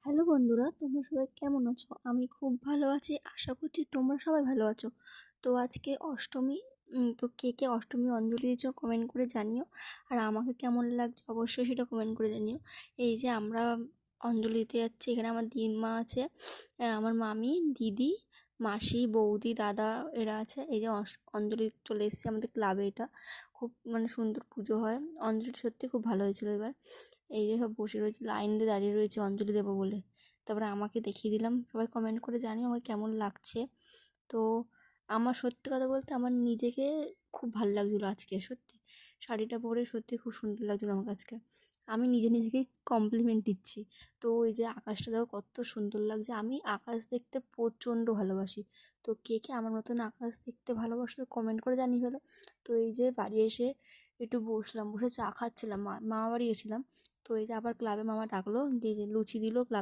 Hello বন্ধুরা, তোমরা সবাই কেমন আছো? আমি খুব ভালো আছি, আশা করছি তোমরা সবাই ভালো আছো। তো আজকে অষ্টমী। তো কে কে অষ্টমী অঞ্জলি দিয়েছো কমেন্ট করে জানিও। আর আমাকে কেমন লাগছে অবশ্যই সেটা কমেন্ট করে জানিও। এই যে আমরা অঞ্জলি দিতে যাচ্ছি, এখানে আমার দিদিমা আছে, আমার মামি, দিদি, মাসি, বৌদি, দাদা এরা আছে। এই যে অঞ্জলি চলে এসেছে আমাদের ক্লাবে। এটা খুব সুন্দর পুজো হয়। অঞ্জলি সত্যি খুব ভালো হয়েছিল এবার। এই যে সব বসে রয়েছে, লাইন দিয়ে দাঁড়িয়ে রয়েছে অঞ্জলি দেবো বলে। তারপরে আমাকে দেখিয়ে দিলাম। সবাই কমেন্ট করে জানিও আমার কেমন লাগছে। তো আমার সত্যি কথা বলতে আমার নিজেকে খুব ভালো লাগছিলো আজকে, সত্যি শাড়িটা পরে সত্যি খুব সুন্দর লাগছিলো আমার আজকে। আমি নিজে নিজেকেই কমপ্লিমেন্ট দিচ্ছি। তো এই যে আকাশটা দেখো কত সুন্দর লাগছে। আমি আকাশ দেখতে প্রচণ্ড ভালোবাসি। তো কে কে আমার মতন আকাশ দেখতে ভালোবাসো তো কমেন্ট করে জানিয়ে ফেলো। তো এই যে বাড়ি এসে একটু বসলাম, বসে চা খাচ্ছিলাম, মামা বাড়ি গেছিলাম। তো এই যে আবার ক্লাবে মামা ডাকলো, দিয়ে যে লুচি দিল ক্লাব